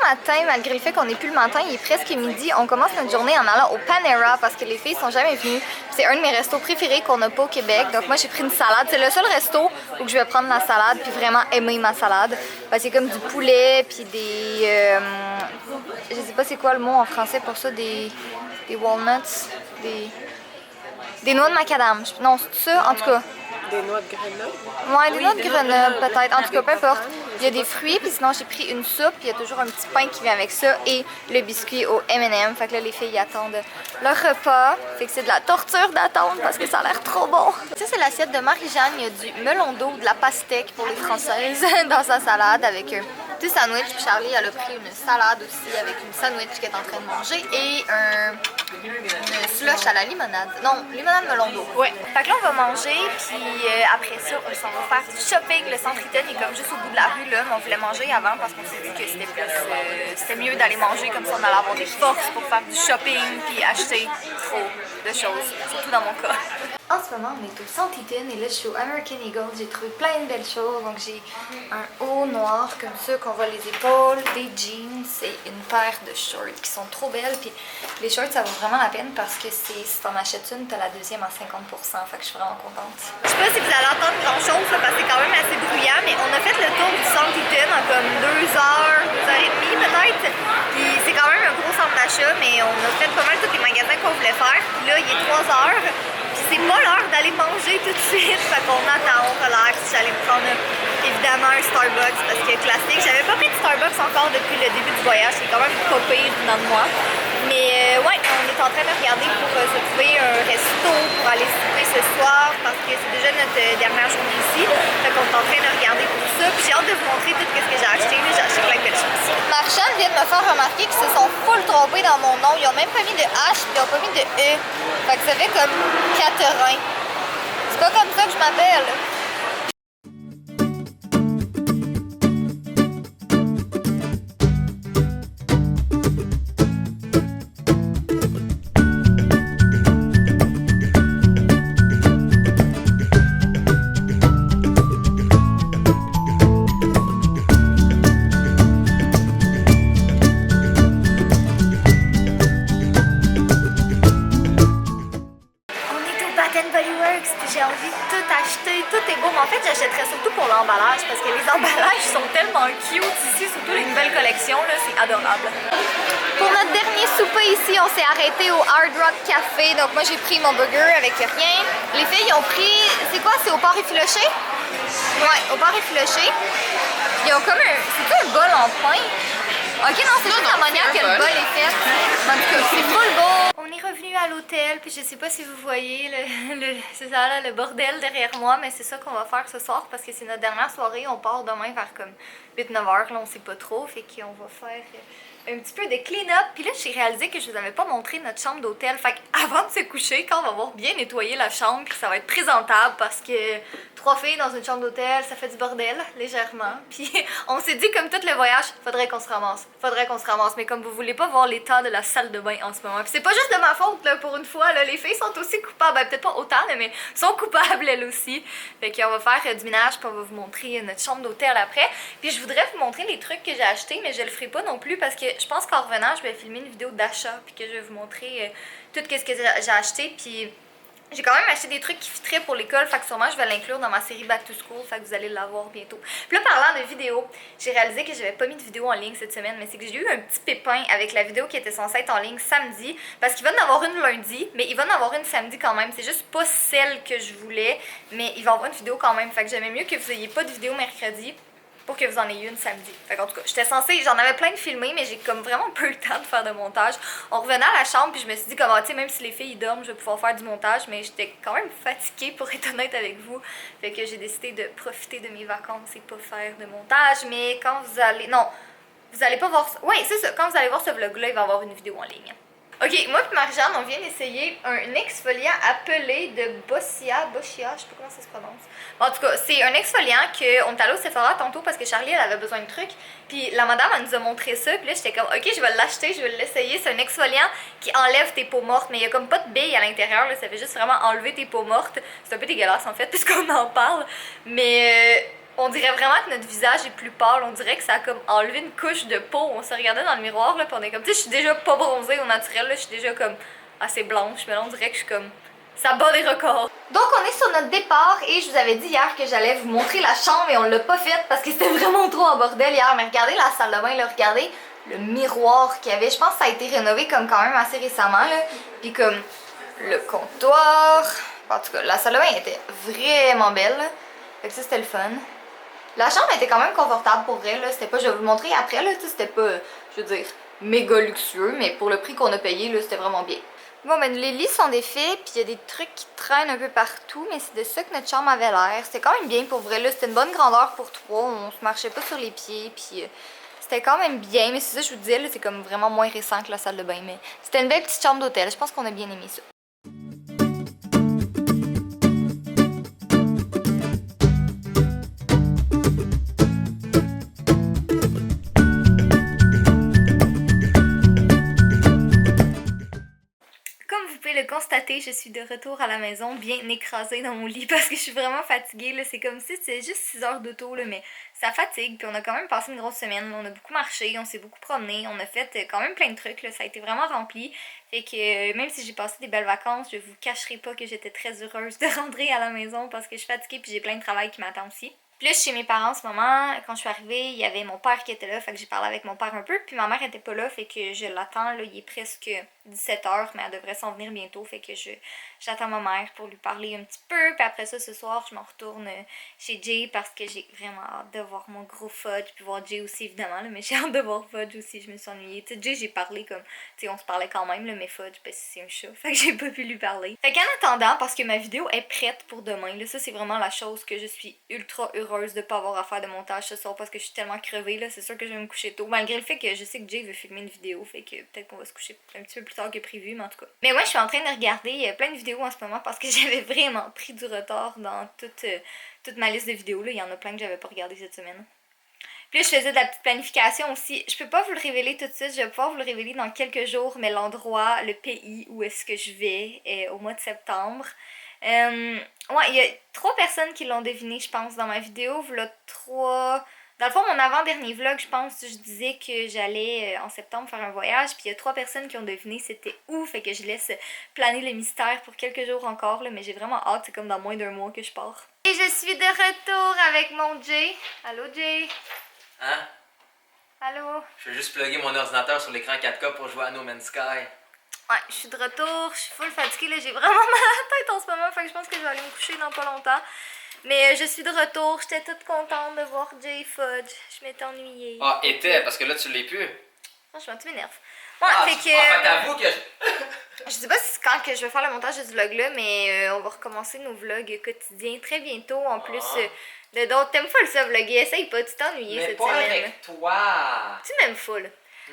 matin, malgré le fait qu'on n'est plus le matin, il est presque midi. On commence notre journée en allant au Panera parce que les filles sont jamais venues. C'est un de mes restos préférés qu'on n'a pas au Québec. Donc moi j'ai pris une salade. C'est le seul resto où je vais prendre la salade puis vraiment aimer ma salade. C'est comme du poulet puis des... je sais pas c'est quoi le mot en français pour ça, des walnuts, des noix de macadam. Non, c'est ça en tout cas. Des noix de Grenoble? Ouais, des noix de Grenoble peut-être. En tout cas, peu importe. Il y a des fruits, puis sinon j'ai pris une soupe, puis il y a toujours un petit pain qui vient avec ça et le biscuit au M&M. Fait que là, les filles attendent leur repas. Fait que c'est de la torture d'attendre parce que ça a l'air trop bon. Ça, c'est l'assiette de Marie-Jeanne. Il y a du melon d'eau, de la pastèque pour les Françaises dans sa salade avec du sandwich. Puis Charlie, elle a pris une salade aussi avec une sandwich qu'elle est en train de manger et une slush à la limonade. Non, limonade melon d'eau. Ouais. Fait que là, on va manger, puis après ça, on s'en va faire du shopping. Le centre Eaton est comme juste au bout de la rue, là, mais on voulait manger avant parce qu'on s'est dit que c'était plus... c'était mieux d'aller manger comme ça, on allait avoir des forces pour faire du shopping puis acheter trop de choses, surtout dans mon cas. En ce moment, on est au centre Eaton et là, je suis au American Eagle. J'ai trouvé plein de belles choses. Donc, j'ai un haut noir comme ça qu'on voit les épaules, des jeans et une paire de shorts qui sont trop belles. Puis les shorts, ça vaut vraiment la peine parce que si t'en achètes une, t'as la deuxième à 50%. Fait que je suis vraiment contente. Je sais pas si vous allez entendre grand chose là, parce que c'est quand même assez bruyant, mais on a fait le tour du centre Eaton en comme 2 heures, 2 heures et demie peut-être. Puis c'est quand même un gros centre d'achat, mais on a fait pas mal tous les magasins qu'on voulait faire. Puis là, il est 3 heures. C'est pas l'heure d'aller manger tout de suite, fait qu'on attend, on relaxe. J'allais me prendre évidemment un Starbucks parce que classique. J'avais pas pris de Starbucks encore depuis le début du voyage, c'est quand même pas pire dans de moi. Mais ouais, on est en train de regarder pour se trouver un resto pour aller souper ce soir parce que c'est déjà notre dernière journée ici. Fait qu'on est en train de regarder pour ça. Puis j'ai hâte de vous montrer tout ce que j'ai acheté. J'ai acheté plein de belles choses. Marchand vient de me faire remarquer qu'ils se sont full trompés dans mon nom. Ils ont même pas mis de H puis ils ont pas mis de E. Fait que ça fait comme Catherine. C'est pas comme ça que je m'appelle. J'ai envie de tout acheter, tout est beau, mais en fait j'achèterais surtout pour l'emballage parce que les emballages sont tellement cute ici, surtout les nouvelles collections, là, c'est adorable. Pour notre dernier souper ici, on s'est arrêté au Hard Rock Café, donc moi j'ai pris mon burger avec rien. Les filles ont pris, c'est quoi, c'est au porc effiloché? Ouais, au porc effiloché. Ils ont comme un, c'est un bol en pain? Ok, non, c'est juste la manière que le bol est fait. En tout cas, c'est full beau. On est revenu à l'hôtel, puis je sais pas si vous voyez c'est ça là, le bordel derrière moi, mais c'est ça qu'on va faire ce soir parce que c'est notre dernière soirée. On part demain vers comme 8-9 heures, là on sait pas trop, fait qu'on va faire un petit peu de clean-up. Puis là, j'ai réalisé que je vous avais pas montré notre chambre d'hôtel. Fait qu'avant de se coucher, quand on va avoir bien nettoyé la chambre, puis ça va être présentable parce que 3 filles dans une chambre d'hôtel, ça fait du bordel, légèrement. Puis on s'est dit, comme tout le voyage, faudrait qu'on se ramasse. Mais comme vous voulez pas voir l'état de la salle de bain en ce moment. Puis c'est pas juste de ma faute, là, pour une fois, là. Les filles sont aussi coupables. Ben, peut-être pas autant, là, mais sont coupables, elles aussi. Fait qu'on va faire du ménage, puis on va vous montrer notre chambre d'hôtel après. Puis je voudrais vous montrer les trucs que j'ai achetés, mais je le ferai pas non plus parce que je pense qu'en revenant, je vais filmer une vidéo d'achat puis que je vais vous montrer tout ce que j'ai acheté. Puis j'ai quand même acheté des trucs qui fitteraient pour l'école, fait que sûrement je vais l'inclure dans ma série Back to School, fait que vous allez l'avoir bientôt. Puis là, parlant de vidéos, j'ai réalisé que j'avais pas mis de vidéo en ligne cette semaine, mais c'est que j'ai eu un petit pépin avec la vidéo qui était censée être en ligne samedi, parce qu'il va en avoir une lundi, mais il va en avoir une samedi quand même. C'est juste pas celle que je voulais, mais il va y avoir une vidéo quand même, fait que j'aimais mieux que vous ayez pas de vidéo mercredi pour que vous en ayez une samedi. Fait qu'en tout cas, j'étais censée, j'en avais plein de filmés, mais j'ai comme vraiment peu le temps de faire de montage. On revenait à la chambre, puis je me suis dit, comme, tu sais, même si les filles ils dorment, je vais pouvoir faire du montage, mais j'étais quand même fatiguée pour être honnête avec vous. Fait que j'ai décidé de profiter de mes vacances et pas faire de montage, mais quand vous allez... Non, vous allez pas voir... Oui, c'est ça, quand vous allez voir ce vlog-là, il va y avoir une vidéo en ligne. Ok, moi et Marie-Jeanne, on vient d'essayer un exfoliant appelé de Boscia, je sais pas comment ça se prononce. Bon, en tout cas, c'est un exfoliant qu'on est allé au Sephora tantôt parce que Charlie, elle avait besoin de trucs. Puis la madame, elle nous a montré ça, puis là, j'étais comme, ok, je vais l'acheter, je vais l'essayer. C'est un exfoliant qui enlève tes peaux mortes, mais il y a comme pas de billes à l'intérieur, ça fait juste vraiment enlever tes peaux mortes. C'est un peu dégueulasse en fait, puisqu'on en parle. Mais On dirait vraiment que notre visage est plus pâle, on dirait que ça a comme enlevé une couche de peau. On se regardait dans le miroir, là, pis on est comme, tu sais, je suis déjà pas bronzée au naturel, là, je suis déjà comme assez blanche, mais là, on dirait que je suis comme, ça bat des records. Donc, on est sur notre départ et je vous avais dit hier que j'allais vous montrer la chambre et on l'a pas faite parce que c'était vraiment trop en bordel hier. Mais regardez la salle de bain, là, regardez le miroir qu'il y avait. Je pense que ça a été rénové comme quand même assez récemment, là. Puis comme le comptoir. En tout cas, la salle de bain était vraiment belle, là. Fait que ça, c'était le fun. La chambre était quand même confortable pour vrai, là. C'était pas, je vais vous le montrer après, là. C'était pas, je veux dire, méga luxueux, mais pour le prix qu'on a payé, là, c'était vraiment bien. Bon, ben les lits sont défaits, puis il y a des trucs qui traînent un peu partout, mais c'est de ça que notre chambre avait l'air. C'était quand même bien pour vrai, là. C'était une bonne grandeur pour trois, on se marchait pas sur les pieds, puis c'était quand même bien. Mais c'est ça, je vous disais, là, c'est comme vraiment moins récent que la salle de bain, mais c'était une belle petite chambre d'hôtel. Je pense qu'on a bien aimé ça. Le constater, je suis de retour à la maison bien écrasée dans mon lit parce que je suis vraiment fatiguée, là. C'est comme si c'était juste 6 heures d'auto, là, mais ça fatigue. Puis on a quand même passé une grosse semaine, on a beaucoup marché, on s'est beaucoup promené, on a fait quand même plein de trucs, là. Ça a été vraiment rempli. Fait que même si j'ai passé des belles vacances, je vous cacherai pas que j'étais très heureuse de rentrer à la maison parce que je suis fatiguée puis j'ai plein de travail qui m'attend aussi. Puis là, chez mes parents en ce moment, quand je suis arrivée, il y avait mon père qui était là, fait que j'ai parlé avec mon père un peu, puis ma mère était pas là, fait que je l'attends, là, il est presque 17h, mais elle devrait s'en venir bientôt, fait que j'attends ma mère pour lui parler un petit peu, puis après ça, ce soir, je m'en retourne chez Jay parce que j'ai vraiment hâte de voir mon gros Fudge, puis voir Jay aussi, évidemment, là, mais j'ai hâte de voir Fudge aussi, je me suis ennuyée. Tu sais, Jay, j'ai parlé comme, tu sais, on se parlait quand même, là, mais Fudge, ben, c'est un chat, fait que j'ai pas pu lui parler. Fait qu'en attendant, parce que ma vidéo est prête pour demain, là, ça, c'est vraiment la chose que je suis ultra heureuse de pas avoir à faire de montage ce soir parce que je suis tellement crevée, là, c'est sûr que je vais me coucher tôt, malgré le fait que je sais que Jay veut filmer une vidéo, fait que peut-être qu'on va se coucher un petit peu plus tard que prévu, mais en tout cas. Mais ouais, je suis en train de regarder plein de vidéos en ce moment parce que j'avais vraiment pris du retard dans toute ma liste de vidéos, là, il y en a plein que j'avais pas regardé cette semaine. Puis là, je faisais de la petite planification aussi. Je peux pas vous le révéler tout de suite, je vais pouvoir vous le révéler dans quelques jours, mais l'endroit, le pays où est-ce que je vais au mois de septembre. Ouais, il y a 3 personnes qui l'ont deviné, je pense, dans ma vidéo. Voilà 3. Dans le fond, mon avant-dernier vlog, je pense, je disais que j'allais en septembre faire un voyage. Puis il y a 3 personnes qui ont deviné c'était où. Fait que je laisse planer le mystère pour quelques jours encore. Là, mais j'ai vraiment hâte, c'est comme dans moins d'1 mois que je pars. Et je suis de retour avec mon Jay. Allô, Jay? Hein? Allô? Je vais juste plugger mon ordinateur sur l'écran 4K pour jouer à No Man's Sky. Ouais, je suis de retour, je suis full fatiguée, là, j'ai vraiment mal à la tête en ce moment, fait que je pense que je vais aller me coucher dans pas longtemps. Mais je suis de retour, j'étais toute contente de voir Jay Fudge, je m'étais ennuyée. Ah, était, parce que là tu l'es plus. Franchement, tu m'énerves. Ouais, Ah, fait que... fait t'avoues que je sais pas si c'est quand que je vais faire le montage de ce vlog-là, mais on va recommencer nos vlogs quotidiens très bientôt, en plus de d'autres. T'aimes full ça, vlogger, essaye pas, tu t'es ennuyée cette semaine. Mais pas avec toi. Tu m'aimes full.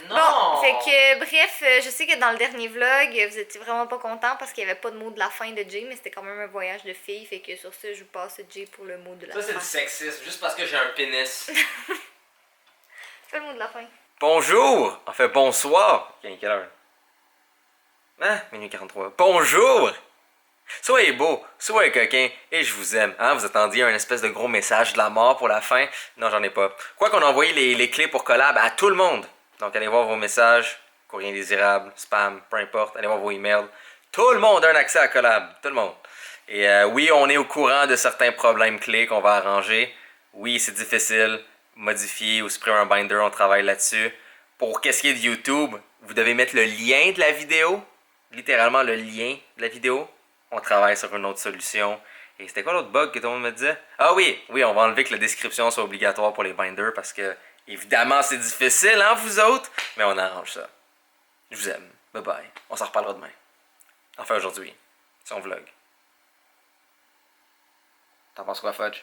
Non! Bon, fait que bref, je sais que dans le dernier vlog, vous étiez vraiment pas contents parce qu'il y avait pas de mot de la fin de Jay, mais c'était quand même un voyage de filles, fait que sur ça, je vous passe Jay pour le mot de la fin. Ça, c'est du sexisme, juste parce que j'ai un pénis. Fais le mot de la fin. Bonjour! Enfin, bonsoir! Quelle heure? Hein? Minuit 43. Bonjour! Soyez beau, soyez coquin, et je vous aime. Hein? Vous attendiez un espèce de gros message de la mort pour la fin? Non, j'en ai pas. Quoi qu'on a envoyé les clés pour collab à tout le monde. Donc, allez voir vos messages, courrier indésirable, spam, peu importe. Allez voir vos emails. Tout le monde a un accès à collab. Tout le monde. Et oui, on est au courant de certains problèmes clés qu'on va arranger. Oui, c'est difficile. Modifier ou supprimer un binder, on travaille là-dessus. Pour qu'est-ce qui est de YouTube, vous devez mettre le lien de la vidéo. Littéralement le lien de la vidéo. On travaille sur une autre solution. Et c'était quoi l'autre bug que tout le monde me disait? Ah oui, on va enlever que la description soit obligatoire pour les binders parce que, évidemment, c'est difficile, hein, vous autres? Mais on arrange ça. Je vous aime. Bye bye. On s'en reparlera demain. Enfin, aujourd'hui. Son vlog. T'en penses quoi, Fudge?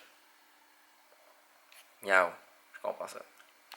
Miaou. Je comprends ça.